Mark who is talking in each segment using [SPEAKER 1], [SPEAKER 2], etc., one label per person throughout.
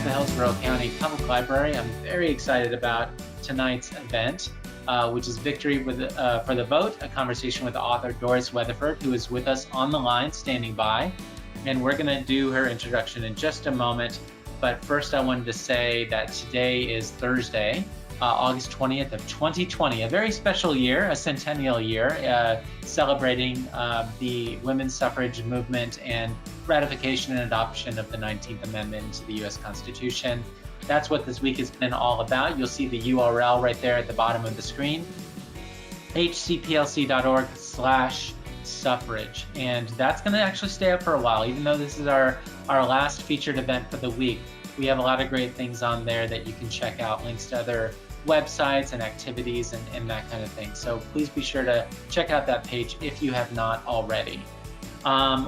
[SPEAKER 1] Tampa Hillsborough County Public Library. I'm very excited about tonight's event, which is Victory for the Vote, a conversation with author Doris Weatherford, who is with us on the line, standing by. And we're going to do her introduction in just a moment. But first, I wanted to say that today is Thursday, August 20th of 2020, a very special year, a centennial year, celebrating the women's suffrage movement and ratification and adoption of the 19th Amendment to the U.S. Constitution. That's what this week has been all about. You'll see the URL right there at the bottom of the screen, hcplc.org/suffrage. And that's going to actually stay up for a while, even though this is our last featured event for the week. We have a lot of great things on there that you can check out, links to other websites and activities and that kind of thing. So please be sure to check out that page if you have not already.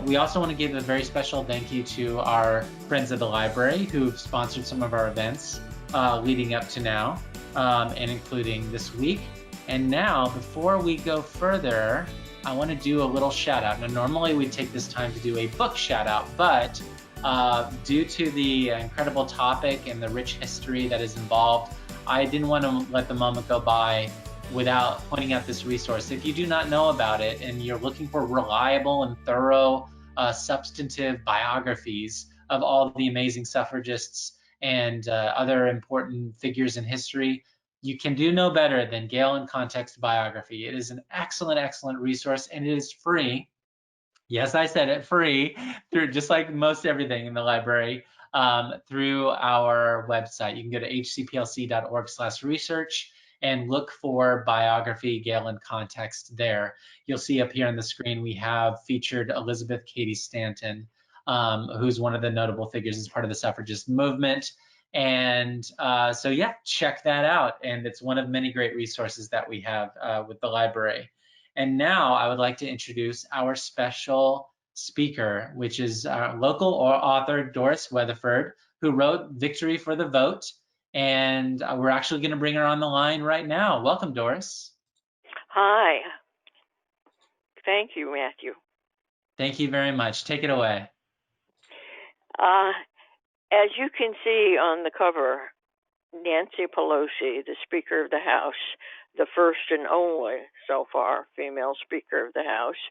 [SPEAKER 1] We also want to give a very special thank you to our friends at the library who've sponsored some of our events leading up to now and including this week. And now, before we go further, I want to do a little shout out. Now, normally we take this time to do a book shout out, but due to the incredible topic and the rich history that is involved, I didn't want to let the moment go by without pointing out this resource. If you do not know about it and you're looking for reliable and thorough, substantive biographies of all of the amazing suffragists and other important figures in history, you can do no better than Gale in Context Biography. It is an excellent, excellent resource, and it is free. Yes, I said it, free, through just like most everything in the library, through our website. You can go to hcplc.org/research and look for biography, Gale in Context there. You'll see up here on the screen, we have featured Elizabeth Cady Stanton, who's one of the notable figures as part of the suffragist movement. And so yeah, check that out. And it's one of many great resources that we have with the library. And now I would like to introduce our special speaker, which is our local author, Doris Weatherford, who wrote Victory for the Vote. And we're actually going to bring her on the line right now. Welcome, Doris.
[SPEAKER 2] Hi. Thank you, Matthew.
[SPEAKER 1] Thank you very much. Take it away.
[SPEAKER 2] As you can see on the cover, Nancy Pelosi, the Speaker of the House, the first and only, so far, female Speaker of the House,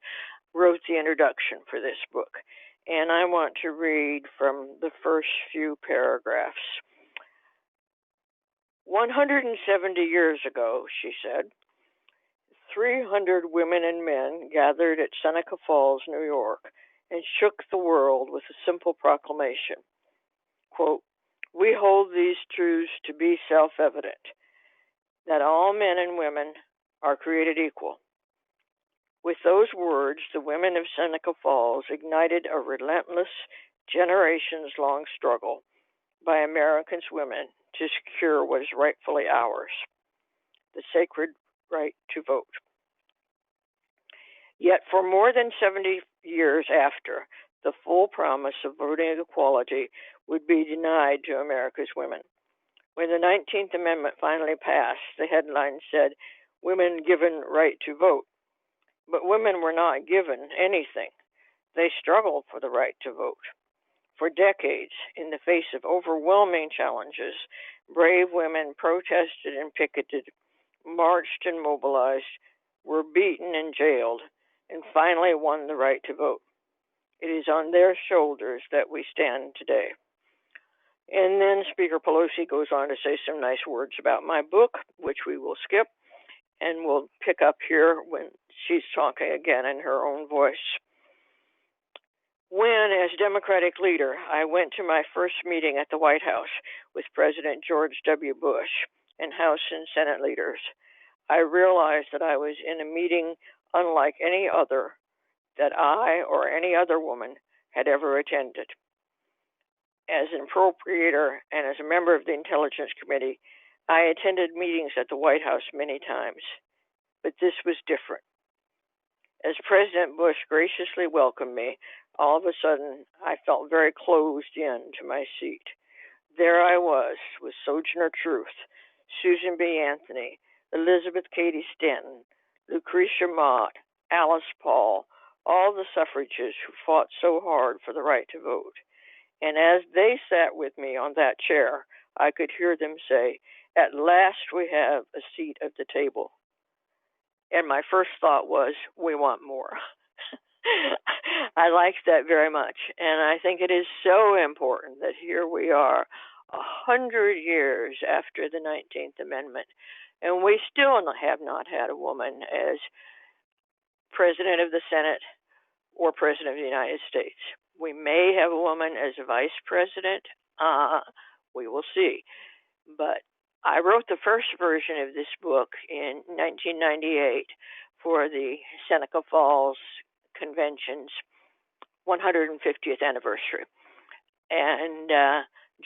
[SPEAKER 2] wrote the introduction for this book. And I want to read from the first few paragraphs. 170 years ago, she said, 300 women and men gathered at Seneca Falls, New York, and shook the world with a simple proclamation. Quote, "We hold these truths to be self-evident, that all men and women are created equal." With those words, the women of Seneca Falls ignited a relentless, generations-long struggle by Americans' women to secure what is rightfully ours, the sacred right to vote. Yet for more than 70 years after, the full promise of voting equality would be denied to America's women. When the 19th Amendment finally passed, the headline said, "Women given right to vote." But women were not given anything. They struggled for the right to vote. For decades, in the face of overwhelming challenges, brave women protested and picketed, marched and mobilized, were beaten and jailed, and finally won the right to vote. It is on their shoulders that we stand today. And then Speaker Pelosi goes on to say some nice words about my book, which we will skip, and we'll pick up here when she's talking again in her own voice. When, as Democratic leader, I went to my first meeting at the White House with President George W. Bush and House and Senate leaders, I realized that I was in a meeting unlike any other that I or any other woman had ever attended. As an appropriator and as a member of the Intelligence Committee, I attended meetings at the White House many times, but this was different. As President Bush graciously welcomed me, all of a sudden I felt very closed in to my seat. There I was with Sojourner Truth, Susan B. Anthony, Elizabeth Cady Stanton, Lucretia Mott, Alice Paul, all the suffragists who fought so hard for the right to vote. And as they sat with me on that chair, I could hear them say, "At last we have a seat at the table." And my first thought was, we want more. I liked that very much. And I think it is so important that here we are, 100 years after the 19th Amendment, and we still have not had a woman as President of the Senate or President of the United States. We may have a woman as a Vice President. We will see. But I wrote the first version of this book in 1998 for the Seneca Falls Convention's 150th anniversary. And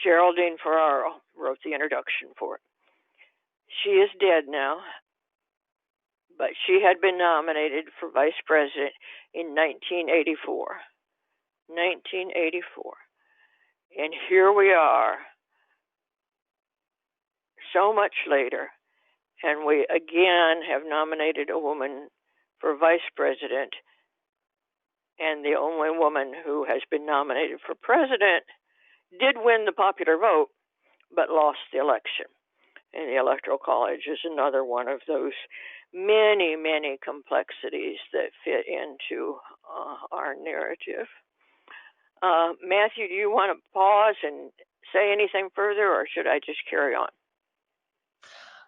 [SPEAKER 2] Geraldine Ferraro wrote the introduction for it. She is dead now, but she had been nominated for Vice President in 1984. 1984. And here we are, so much later, and we again have nominated a woman for Vice President, and the only woman who has been nominated for President did win the popular vote, but lost the election. And the Electoral College is another one of those many, many complexities that fit into our narrative. Matthew, do you want to pause and say anything further, or should I just carry on?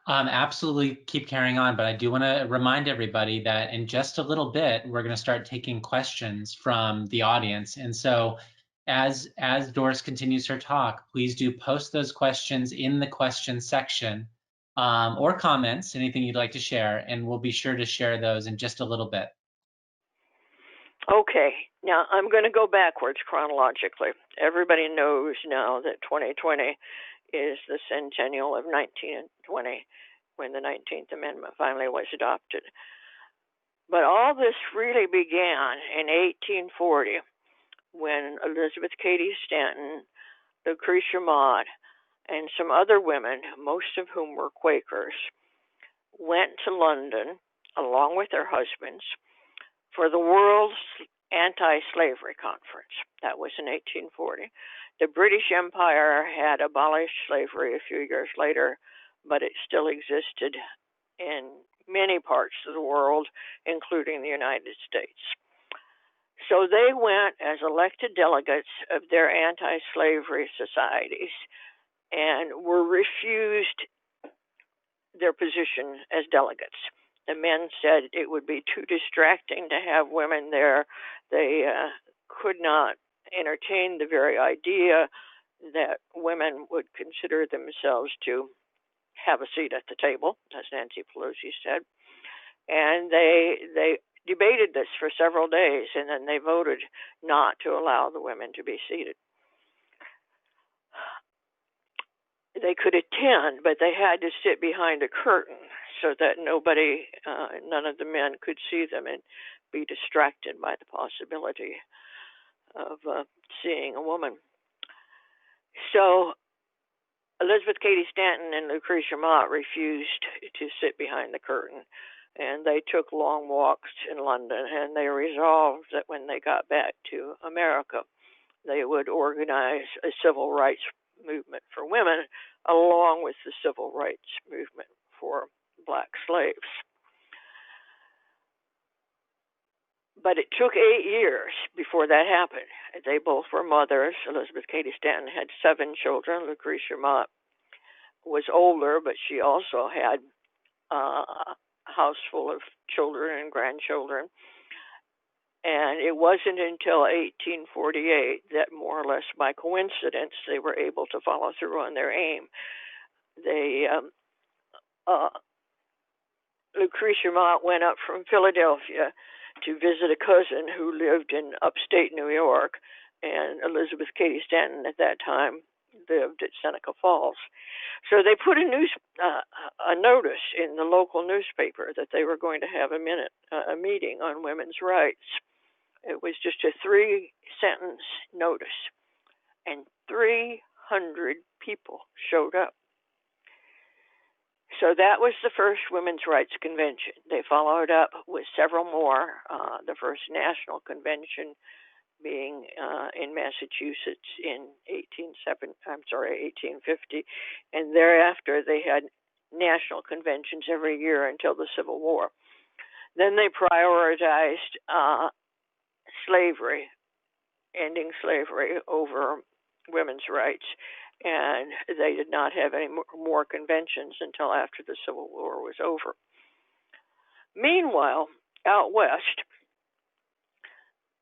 [SPEAKER 1] Absolutely keep carrying on, but I do want to remind everybody that in just a little bit, we're going to start taking questions from the audience. And so as Doris continues her talk, please do post those questions in the question section or comments, anything you'd like to share, and we'll be sure to share those in just a little bit.
[SPEAKER 2] Okay, now I'm going to go backwards chronologically. Everybody knows now that 2020 is the centennial of 1920, when the 19th Amendment finally was adopted. But all this really began in 1840, when Elizabeth Cady Stanton, Lucretia Mott, and some other women, most of whom were Quakers, went to London, along with their husbands, for the World's Anti-Slavery Conference. That was in 1840. The British Empire had abolished slavery a few years later, but it still existed in many parts of the world, including the United States. So they went as elected delegates of their anti-slavery societies and were refused their position as delegates. The men said it would be too distracting to have women there. They could not entertain the very idea that women would consider themselves to have a seat at the table, as Nancy Pelosi said. And they debated this for several days, and then they voted not to allow the women to be seated. They could attend, but they had to sit behind a curtain so that none of the men could see them and be distracted by the possibility of seeing a woman. So Elizabeth Cady Stanton and Lucretia Mott refused to sit behind the curtain, and they took long walks in London, and they resolved that when they got back to America, they would organize a civil rights movement for women, along with the civil rights movement for black slaves. But it took 8 years before that happened. They both were mothers. Elizabeth Cady Stanton had 7 children. Lucretia Mott was older, but she also had a house full of children and grandchildren. And it wasn't until 1848 that, more or less by coincidence, they were able to follow through on their aim. Lucretia Mott went up from Philadelphia to visit a cousin who lived in upstate New York, and Elizabeth Cady Stanton at that time lived at Seneca Falls. So they put a notice in the local newspaper that they were going to have a meeting on women's rights. It was just a 3-sentence notice, and 300 people showed up. So that was the first Women's Rights Convention. They followed up with several more. The first National Convention being in Massachusetts in 1850, and thereafter they had national conventions every year until the Civil War. Then they prioritized slavery, ending slavery over women's rights, and they did not have any more conventions until after the Civil War was over. Meanwhile, out west,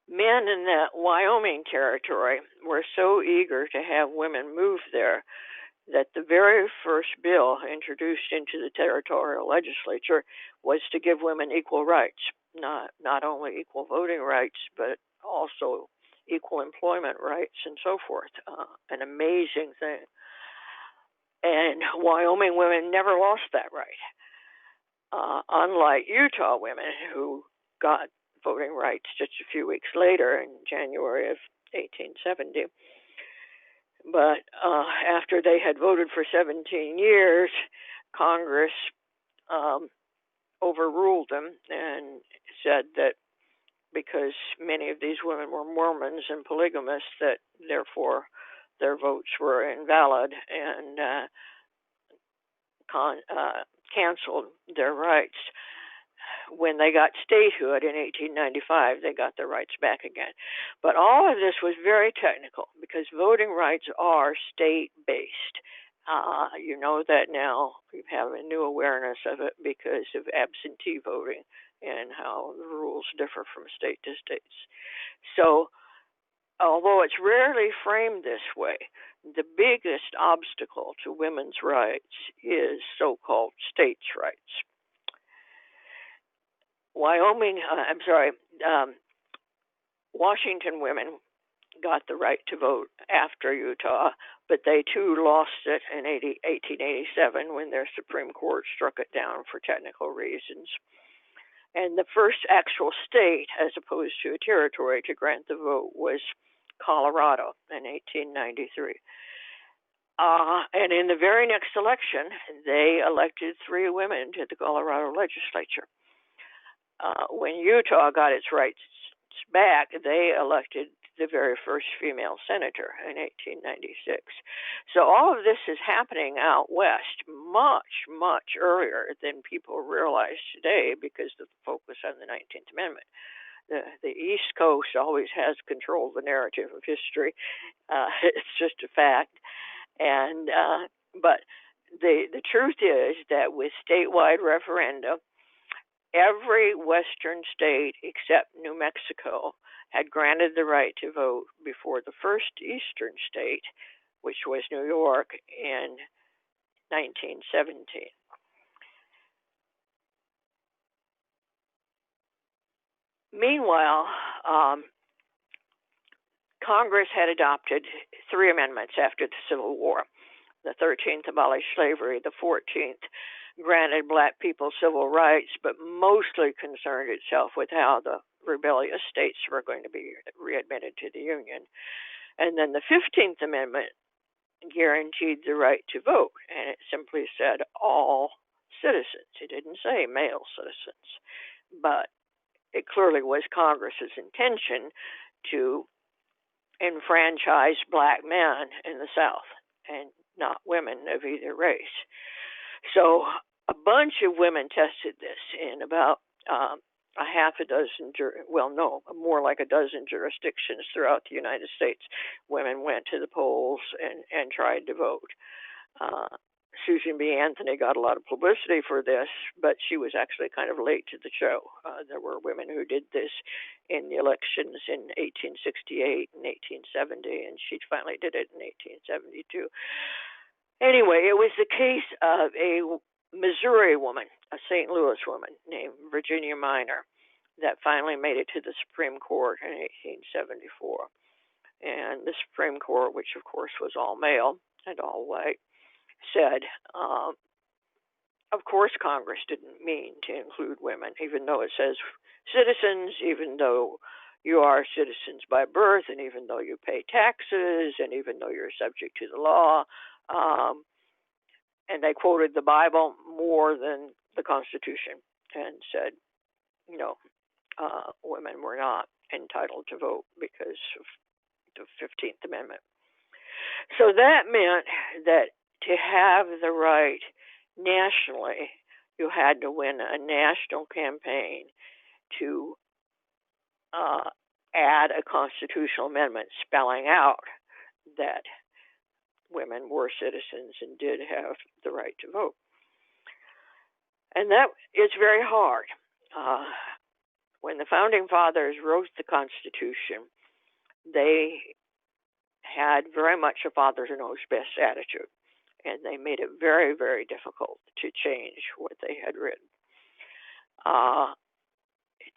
[SPEAKER 2] men in that Wyoming territory were so eager to have women move there that the very first bill introduced into the territorial legislature was to give women equal rights, not only equal voting rights, but also equal employment rights and so forth. An amazing thing. And Wyoming women never lost that right. Unlike Utah women, who got voting rights just a few weeks later in January of 1870. But after they had voted for 17 years, Congress overruled them and said that because many of these women were Mormons and polygamists, that therefore their votes were invalid and canceled their rights. When they got statehood in 1895, they got their rights back again. But all of this was very technical because voting rights are state-based. You know that now. You have a new awareness of it because of absentee voting and how the rules differ from state to state. So, although it's rarely framed this way, the biggest obstacle to women's rights is so-called states' rights. Washington women got the right to vote after Utah, but they too lost it in 1887 when their Supreme Court struck it down for technical reasons. And the first actual state, as opposed to a territory, to grant the vote was Colorado in 1893. And in the very next election, they elected 3 women to the Colorado legislature. When Utah got its rights back, they elected the very first female senator in 1896. So all of this is happening out west much, much earlier than people realize today because of the focus on the 19th Amendment. The East Coast always has controlled the narrative of history. It's just a fact. And but the truth is that with statewide referenda, every western state except New Mexico had granted the right to vote before the first eastern state, which was New York, in 1917. Meanwhile, Congress had adopted 3 amendments after the Civil War. The 13th abolished slavery, the 14th granted black people civil rights, but mostly concerned itself with how the rebellious states were going to be readmitted to the Union. And then the 15th Amendment guaranteed the right to vote, and it simply said all citizens. It didn't say male citizens, but it clearly was Congress's intention to enfranchise black men in the South and not women of either race. So a bunch of women tested this in about more like a dozen jurisdictions throughout the United States. Women went to the polls and tried to vote. Susan B. Anthony got a lot of publicity for this, but she was actually kind of late to the show. There were women who did this in the elections in 1868 and 1870, and she finally did it in 1872. Anyway, it was the case of a Missouri woman, a St. Louis woman named Virginia Minor, that finally made it to the Supreme Court in 1874. And the Supreme Court, which of course was all male and all white, said, of course Congress didn't mean to include women, even though it says citizens, even though you are citizens by birth, and even though you pay taxes, and even though you're subject to the law. And they quoted the Bible more than the Constitution and said, women were not entitled to vote because of the 15th Amendment. So that meant that to have the right nationally, you had to win a national campaign to add a constitutional amendment spelling out that women were citizens and did have the right to vote. And that is very hard. When the Founding Fathers wrote the Constitution, they had very much a father knows best attitude, and they made it very, very difficult to change what they had written.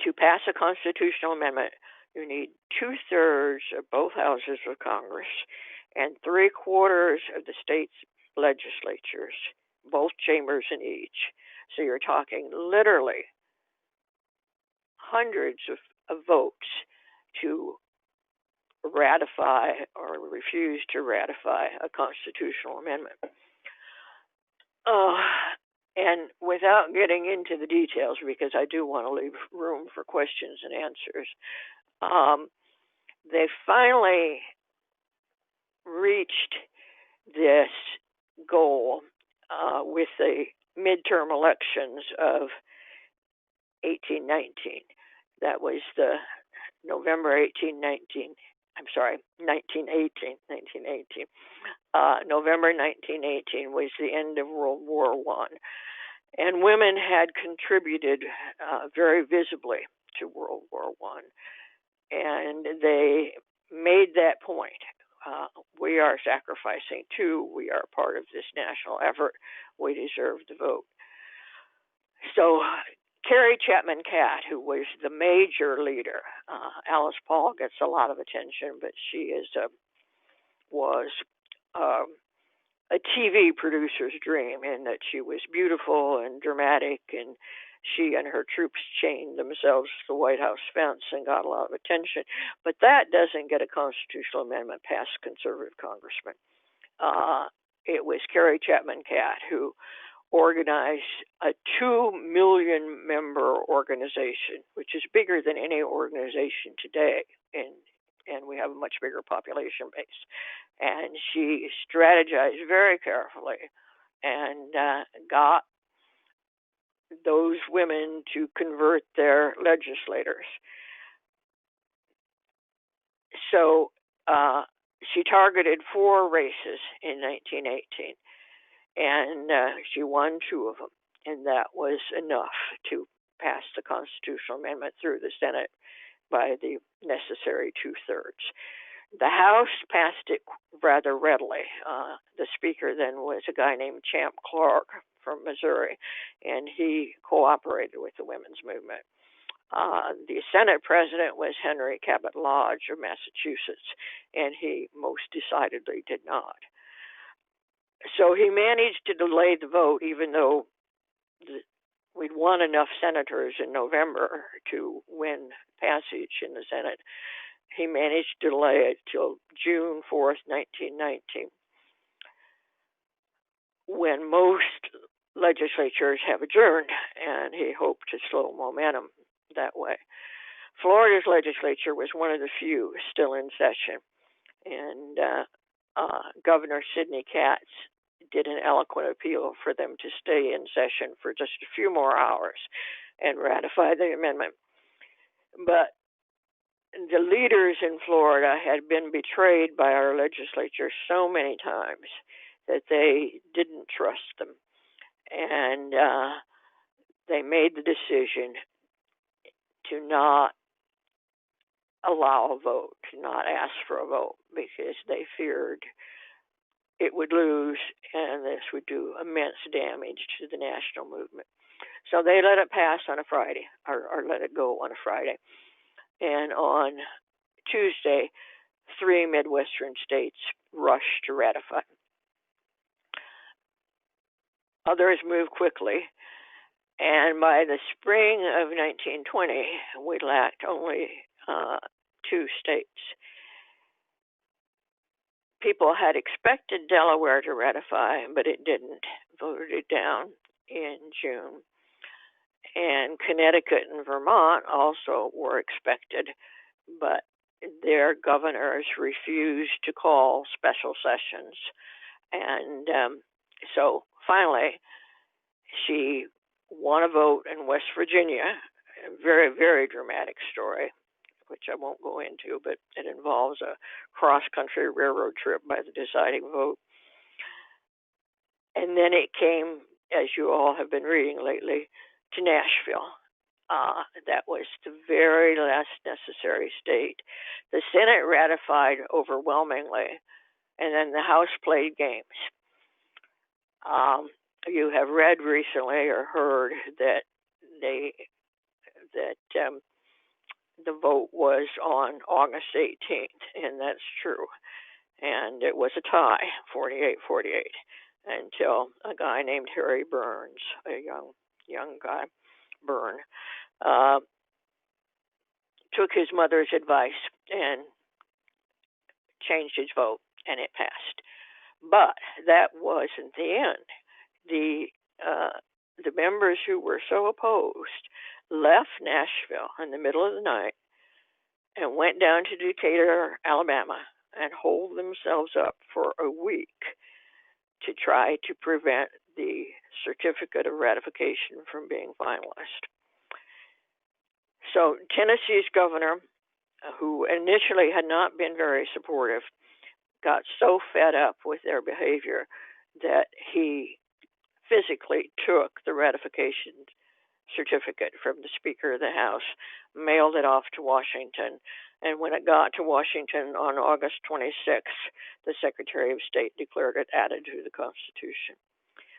[SPEAKER 2] To pass a constitutional amendment, you need 2/3 of both houses of Congress and 3/4 of the state's legislatures, both chambers in each. So you're talking literally hundreds of votes to ratify or refuse to ratify a constitutional amendment. And without getting into the details, because I do want to leave room for questions and answers, they finally reached this goal with the midterm elections of 1819. That was the November 1918. November 1918 was the end of World War I. And women had contributed very visibly to World War I. And they made that point. We are sacrificing too. We are part of this national effort. We deserve to vote. So Carrie Chapman Catt, who was the major leader, Alice Paul gets a lot of attention, but she was a TV producer's dream in that she was beautiful and dramatic, and she and her troops chained themselves to the White House fence and got a lot of attention. But that doesn't get a constitutional amendment past conservative congressmen. It was Carrie Chapman Catt who organized a 2 million member organization, which is bigger than any organization today, and we have a much bigger population base. And she strategized very carefully and got those women to convert their legislators. So she targeted 4 races in 1918, and she won 2 of them, and that was enough to pass the constitutional amendment through the Senate by the necessary 2/3. The House passed it rather readily. The speaker then was a guy named Champ Clark from Missouri, and he cooperated with the women's movement. The Senate president was Henry Cabot Lodge of Massachusetts, and he most decidedly did not. So he managed to delay the vote, even though we'd won enough senators in November to win passage in the Senate. He managed to delay it till June 4th, 1919, when most legislatures have adjourned, and he hoped to slow momentum that way. Florida's legislature was one of the few still in session, and Governor Sidney Katz did an eloquent appeal for them to stay in session for just a few more hours and ratify the amendment. But the leaders in Florida had been betrayed by our legislature so many times that they didn't trust them. And they made the decision to not allow a vote, to not ask for a vote, because they feared it would lose and this would do immense damage to the national movement. So they let it pass on a Friday, or let it go on a Friday. And on Tuesday, 3 Midwestern states rushed to ratify. Others moved quickly, and by the spring of 1920, we lacked only 2 states. People had expected Delaware to ratify, but it didn't. Voted it down in June. And Connecticut and Vermont also were expected, but their governors refused to call special sessions. And so finally, she won a vote in West Virginia, a very, very dramatic story, which I won't go into, but it involves a cross-country railroad trip by the deciding vote. And then it came, as you all have been reading lately, to Nashville. That was the very last necessary state. The Senate ratified overwhelmingly, and then the House played games. You have read recently or heard that the vote was on August 18th, and that's true. And it was a tie, 48-48, until a guy named Harry Burns, a young guy, Byrne, took his mother's advice and changed his vote, and it passed. But that wasn't the end. The members who were so opposed left Nashville in the middle of the night and went down to Decatur, Alabama, and holed themselves up for a week to try to prevent the certificate of ratification from being finalized. So Tennessee's governor, who initially had not been very supportive, got so fed up with their behavior that he physically took the ratification certificate from the Speaker of the House, mailed it off to Washington, and when it got to Washington on August 26th, the Secretary of State declared it added to the Constitution.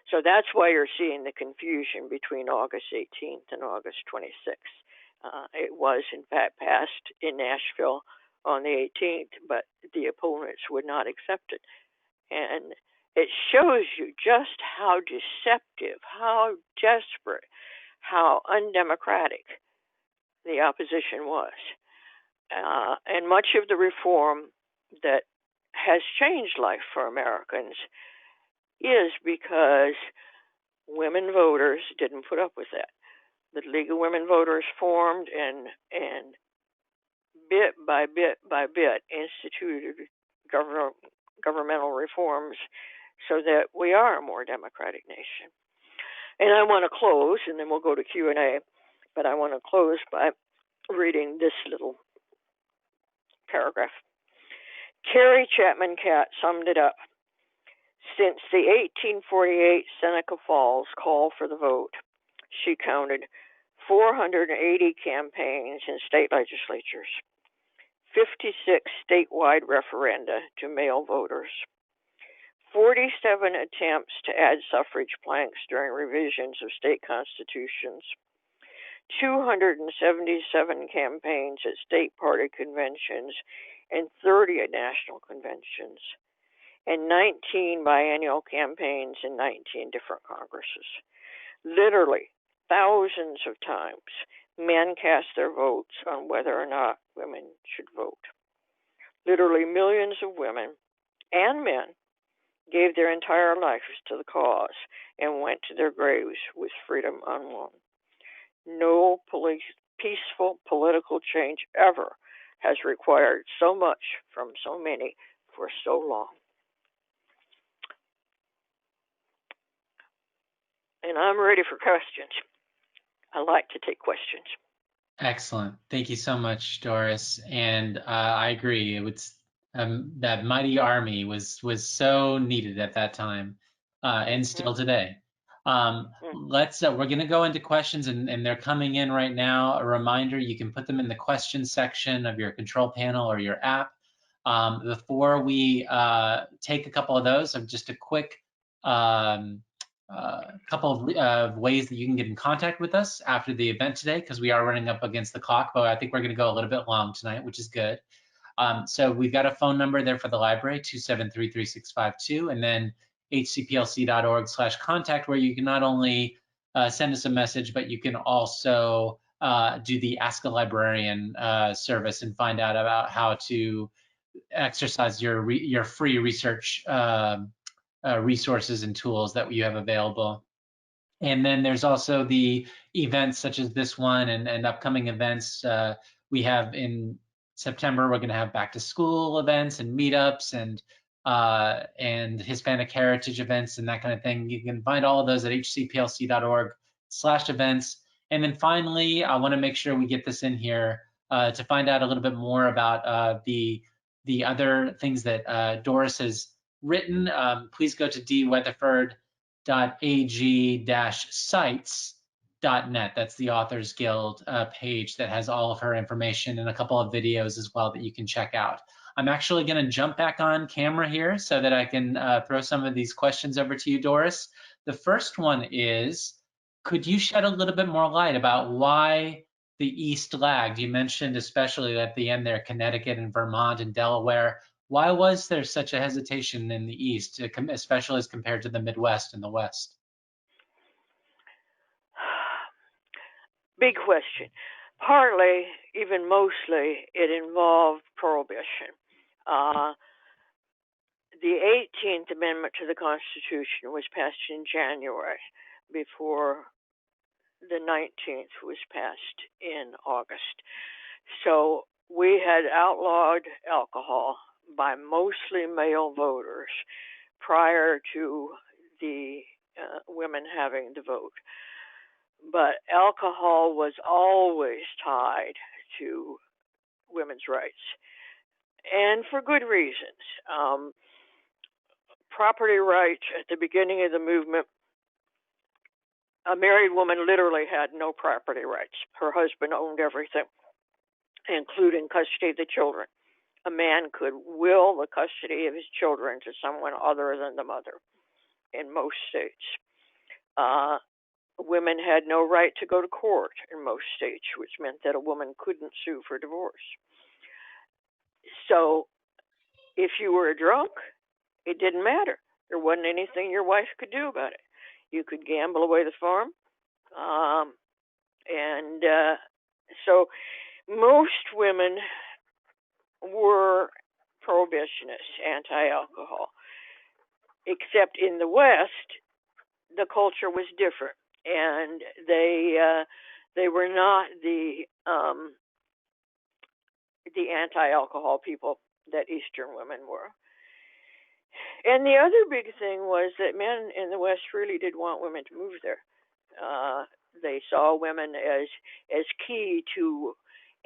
[SPEAKER 2] So that's why you're seeing the confusion between August 18th and August 26th. It was, in fact, passed in Nashville on the 18th, but the opponents would not accept it. And it shows you just how deceptive, how desperate, how undemocratic the opposition was. And much of the reform that has changed life for Americans is because women voters didn't put up with that. The League of Women Voters formed and bit by bit by bit instituted governmental reforms so that we are a more democratic nation. And I want to close, and then we'll go to Q&A, but I want to close by reading this little paragraph. Carrie Chapman Catt summed it up. Since the 1848 Seneca Falls call for the vote, she counted 480 campaigns in state legislatures, 56 statewide referenda to male voters, 47 attempts to add suffrage planks during revisions of state constitutions, 277 campaigns at state party conventions and 30 at national conventions, and 19 biennial campaigns in 19 different Congresses. Literally, thousands of times, men cast their votes on whether or not women should vote. Literally, millions of women and men gave their entire lives to the cause and went to their graves with freedom unwon. No peaceful political change ever has required so much from so many for so long. And I'm ready for questions. I like to take questions.
[SPEAKER 1] Excellent. Thank you so much, Doris. And I agree. It was that mighty army was so needed at that time, and still today. We're going to go into questions, and they're coming in right now. A reminder: you can put them in the questions section of your control panel or your app. Before we take a couple of those, just a quick couple of ways that you can get in contact with us after the event today, because we are running up against the clock, but I think we're going to go a little bit long tonight, which is good. So we've got a phone number there for the library, 273-3652, and then hcplc.org/contact, where you can not only send us a message, but you can also do the Ask a Librarian service and find out about how to exercise your free research resources and tools that you have available. And then there's also the events such as this one and upcoming events. We have in September, we're going to have back to school events and meetups and Hispanic heritage events and that kind of thing. You can find all of those at hcplc.org/events. And then finally, I want to make sure we get this in here to find out a little bit more about the other things that Doris has written. Please go to dweatherford.ag-sites.net. That's the Authors Guild page that has all of her information and a couple of videos as well that you can check out. I'm actually going to jump back on camera here so that I can throw some of these questions over to you, Doris. The first one is, could you shed a little bit more light about why the East lagged? You mentioned especially at the end there, Connecticut and Vermont and Delaware. Why was there such a hesitation in the East, especially as compared to the Midwest and the West?
[SPEAKER 2] Big question. Partly, even mostly, it involved Prohibition. The 18th Amendment to the Constitution was passed in January before the 19th was passed in August. So we had outlawed alcohol by mostly male voters prior to the women having the vote. But alcohol was always tied to women's rights, and for good reasons. Property rights at the beginning of the movement, a married woman literally had no property rights. Her husband owned everything, including custody of the children. A man could will the custody of his children to someone other than the mother in most states. Women had no right to go to court in most states, which meant that a woman couldn't sue for divorce. So if you were drunk, it didn't matter. There wasn't anything your wife could do about it. You could gamble away the farm. So most women were prohibitionists, anti-alcohol, except in the West, the culture was different, and they were not the anti-alcohol people that Eastern women were. And the other big thing was that men in the West really did want women to move there. They saw women as key to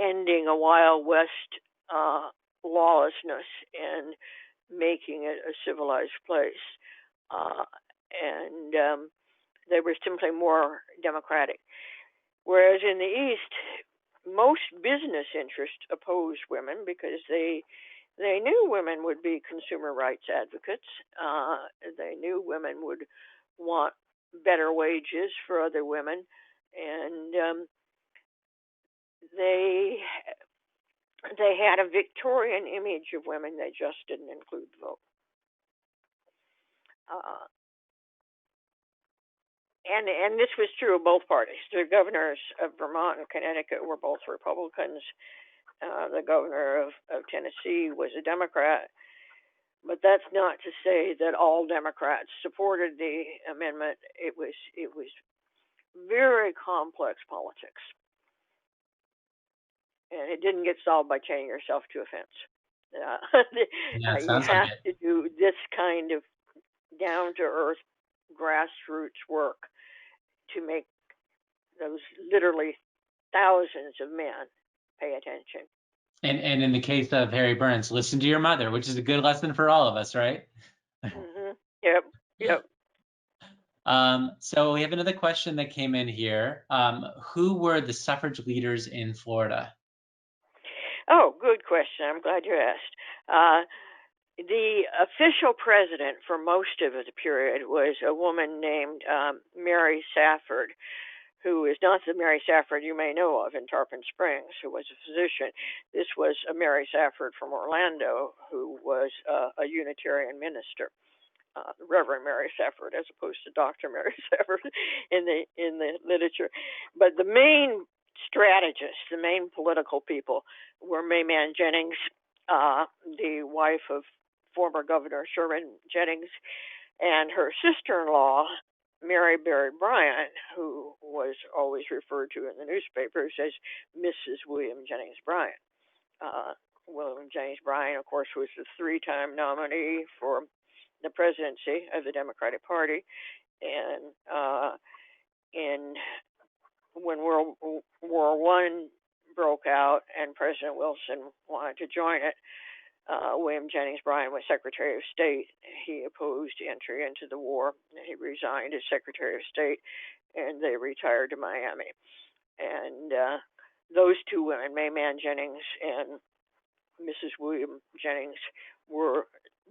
[SPEAKER 2] ending a Wild West lawlessness and making it a civilized place. They were simply more democratic. Whereas in the East, most business interests opposed women because they knew women would be consumer rights advocates. They knew women would want better wages for other women, and they had a Victorian image of women. They just didn't include the vote. And this was true of both parties. The governors of Vermont and Connecticut were both Republicans. The governor of Tennessee was a Democrat. But that's not to say that all Democrats supported the amendment. It was very complex politics. And it didn't get solved by chaining yourself to a fence. You have to do this kind of down-to-earth grassroots work to make those literally thousands of men pay attention.
[SPEAKER 1] And in the case of Harry Burns, listen to your mother, which is a good lesson for all of us, right?
[SPEAKER 2] Mm-hmm. Yep.
[SPEAKER 1] So we have another question that came in here. Who were the suffrage leaders in Florida?
[SPEAKER 2] Oh, good question. I'm glad you asked. The official president for most of the period was a woman named Mary Stafford, who is not the Mary Stafford you may know of in Tarpon Springs, who was a physician. This was a Mary Stafford from Orlando, who was a Unitarian minister, Reverend Mary Stafford, as opposed to Dr. Mary Stafford in the literature. But the main strategists, the main political people, were Mayman Jennings, the wife of former Governor Sherman Jennings, and her sister-in-law, Mary Berry Bryant, who was always referred to in the newspapers as Mrs. William Jennings Bryant. William Jennings Bryan, of course, was the 3-time nominee for the presidency of the Democratic Party, and when World War I broke out and President Wilson wanted to join it, William Jennings Bryan was Secretary of State. He opposed entry into the war. He resigned as Secretary of State, and they retired to Miami. And those two women, May Man Jennings and Mrs. William Jennings, were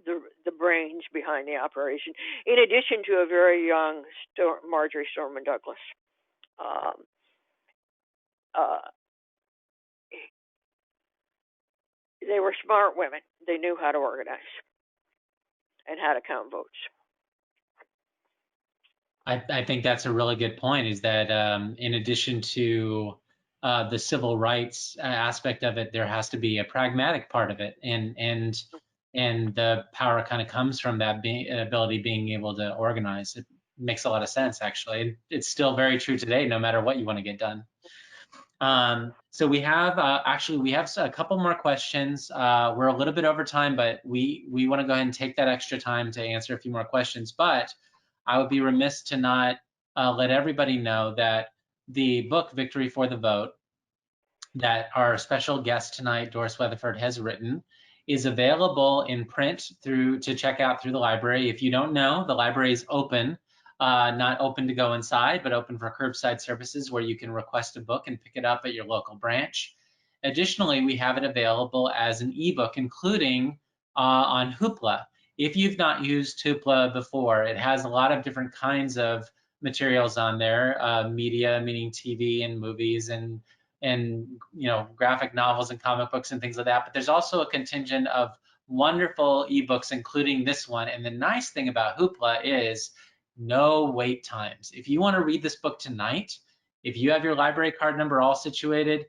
[SPEAKER 2] the brains behind the operation, in addition to a very young Marjorie Stoneman Douglas. They were smart women. They knew how to organize and how to count votes.
[SPEAKER 1] I think that's a really good point, is that in addition to the civil rights aspect of it, there has to be a pragmatic part of it, and the power kind of comes from that ability, being able to organize. It makes a lot of sense, actually. It's still very true today, no matter what you want to get done. So we have we have a couple more questions. We're a little bit over time, but we want to go ahead and take that extra time to answer a few more questions. But I would be remiss to not let everybody know that the book Victory for the Vote, that our special guest tonight, Doris Weatherford, has written, is available in print to check out through the library. If you don't know, the library is open. Not open to go inside, but open for curbside services, where you can request a book and pick it up at your local branch. Additionally, we have it available as an ebook, including on Hoopla. If you've not used Hoopla before, it has a lot of different kinds of materials on there, media, meaning TV and movies, and graphic novels and comic books and things like that. But there's also a contingent of wonderful ebooks, including this one. And the nice thing about Hoopla is no wait times. If you want to read this book tonight, if you have your library card number all situated,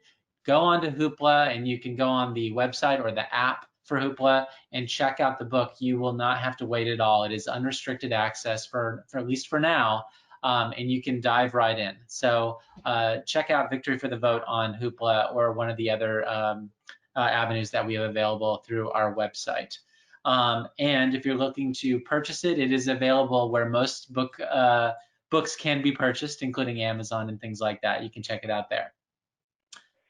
[SPEAKER 1] go on to Hoopla, and you can go on the website or the app for Hoopla and check out the book. You will not have to wait at all. It is unrestricted access for at least for now, and you can dive right in. So check out Victory for the Vote on Hoopla or one of the other avenues that we have available through our website. And if you're looking to purchase it, it is available where most books can be purchased, including Amazon and things like that. You can check it out there.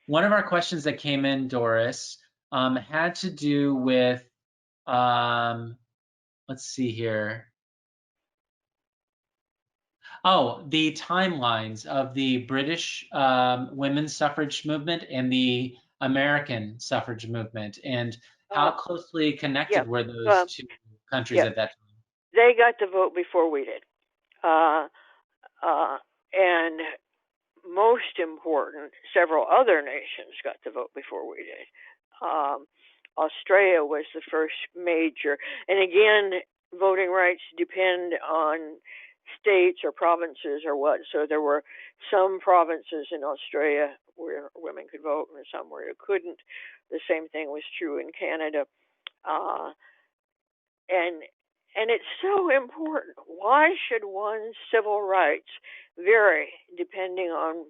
[SPEAKER 1] One of our questions that came in, Doris, had to do with, let's see here. Oh, the timelines of the British women's suffrage movement and the American suffrage movement, and how closely connected were those two countries at that time?
[SPEAKER 2] They got the vote before we did. And most important, several other nations got the vote before we did. Australia was the first major. And again, voting rights depend on states or provinces or what. So there were some provinces in Australia where women could vote and some where you couldn't. The same thing was true in Canada. And it's so important. Why should one's civil rights vary depending on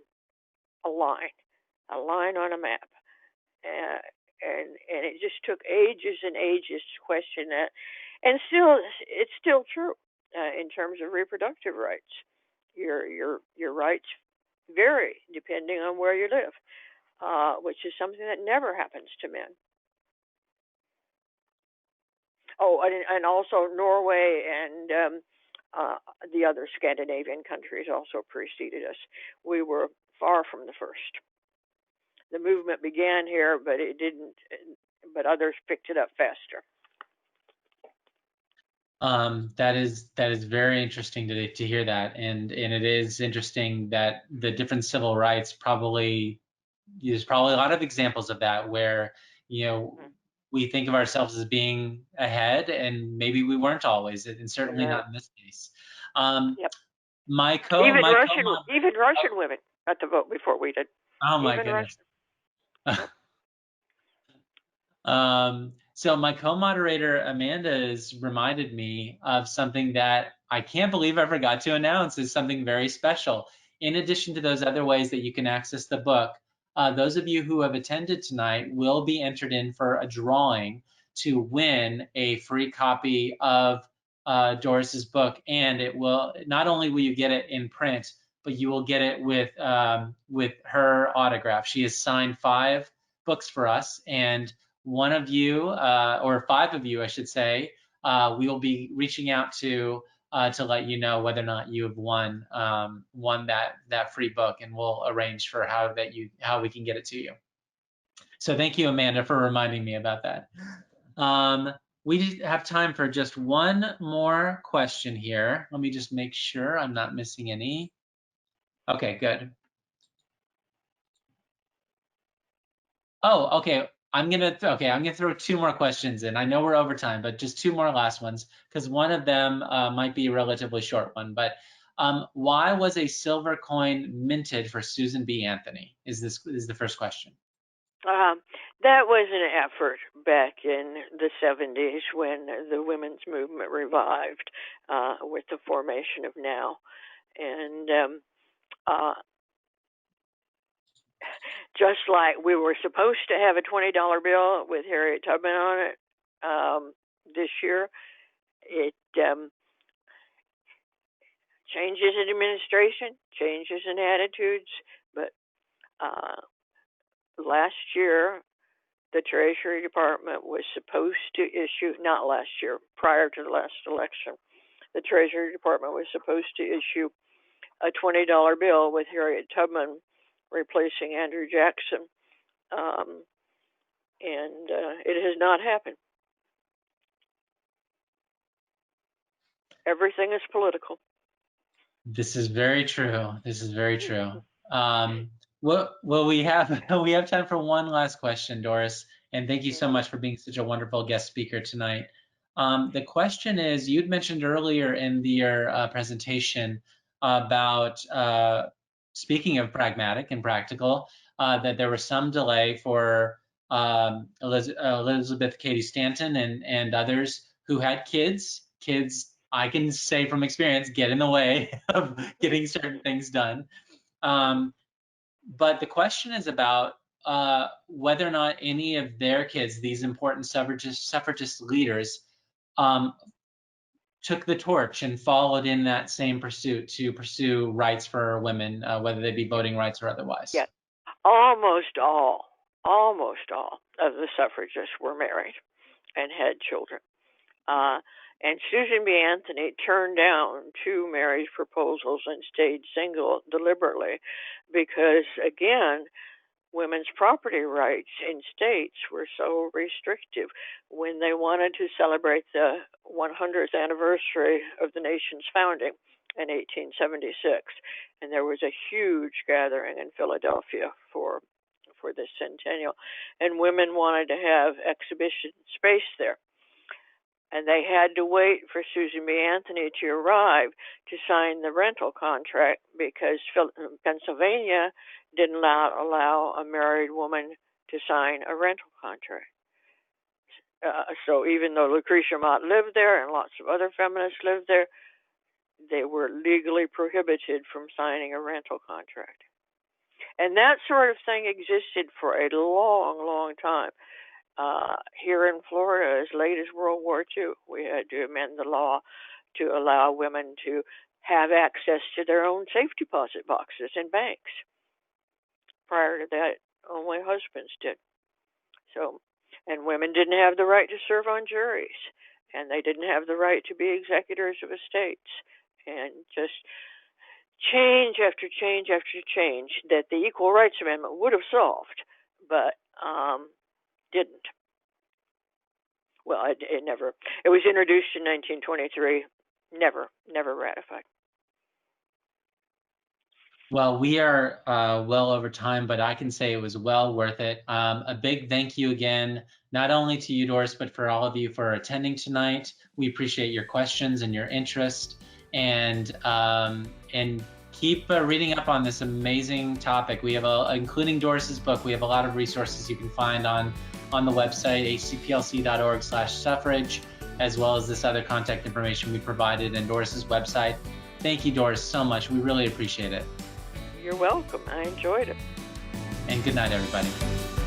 [SPEAKER 2] a line on a map? And it just took ages and ages to question that. And still, it's still true in terms of reproductive rights. Your rights vary depending on where you live, which is something that never happens to men. Oh, and also Norway and the other Scandinavian countries also preceded us. We were far from the first. The movement began here, but it didn't. But others picked it up faster.
[SPEAKER 1] That is very interesting to hear that, and it is interesting that the different civil rights there's probably a lot of examples of that where we think of ourselves as being ahead, and maybe we weren't always, and certainly not in this case.
[SPEAKER 2] Even Russian women got to vote before we did.
[SPEAKER 1] Oh my goodness. So my co-moderator Amanda has reminded me of something that I can't believe I forgot to announce is something very special. In addition to those other ways that you can access the book, those of you who have attended tonight will be entered in for a drawing to win a free copy of Doris's book, and it will not only will you get it in print, but you will get it with her autograph. She has signed 5 books for us, and one of you, or 5 of you, I should say, we will be reaching out to let you know whether or not you have won that free book, and we'll arrange for how we can get it to you. So thank you, Amanda, for reminding me about that. We have time for just one more question here. Let me just make sure I'm not missing any. Okay, good. Oh, okay. I'm gonna throw 2 more questions in. I know we're over time, but just 2 more last ones, because one of them might be a relatively short one. But why was a silver coin minted for Susan B. Anthony? Is the first question.
[SPEAKER 2] That was an effort back in the 70s when the women's movement revived with the formation of NOW. And just like we were supposed to have a $20 bill with Harriet Tubman on it this year, it changes in administration, changes in attitudes, but last year, the Treasury Department was supposed to issue, not last year, prior to the last election, the Treasury Department was supposed to issue a $20 bill with Harriet Tubman replacing Andrew Jackson, and it has not happened. Everything is political.
[SPEAKER 1] This is very true. This is very true. Well, we have time for one last question, Doris, and thank you so much for being such a wonderful guest speaker tonight. The question is, you'd mentioned earlier in your presentation about, speaking of pragmatic and practical, that there was some delay for Elizabeth Cady Stanton and others who had kids. Kids, I can say from experience, get in the way of getting certain things done. But the question is about whether or not any of their kids, these important suffragist leaders, took the torch and followed in that same pursuit to pursue rights for women, whether they be voting rights or otherwise.
[SPEAKER 2] Yeah, almost all of the suffragists were married and had children. And Susan B. Anthony turned down 2 marriage proposals and stayed single deliberately because, again, women's property rights in states were so restrictive. When they wanted to celebrate the 100th anniversary of the nation's founding in 1876, and there was a huge gathering in Philadelphia for the Centennial, and women wanted to have exhibition space there. And they had to wait for Susan B. Anthony to arrive to sign the rental contract because Pennsylvania didn't allow a married woman to sign a rental contract. So even though Lucretia Mott lived there and lots of other feminists lived there, they were legally prohibited from signing a rental contract. And that sort of thing existed for a long, long time. Here in Florida, as late as World War II, we had to amend the law to allow women to have access to their own safe deposit boxes in banks. Prior to that, only husbands did. So, and women didn't have the right to serve on juries, and they didn't have the right to be executors of estates. And just change after change after change that the Equal Rights Amendment would have solved, but didn't. Well, it never. It was introduced in 1923, never ratified.
[SPEAKER 1] Well, we are well over time, but I can say it was well worth it. A big thank you again, not only to you, Doris, but for all of you for attending tonight. We appreciate your questions and your interest, and keep reading up on this amazing topic. We have, including Doris's book, we have a lot of resources you can find on the website, hcplc.org/suffrage, as well as this other contact information we provided in Doris's website. Thank you, Doris, so much. We really appreciate it.
[SPEAKER 2] You're welcome. I enjoyed it.
[SPEAKER 1] And good night, everybody.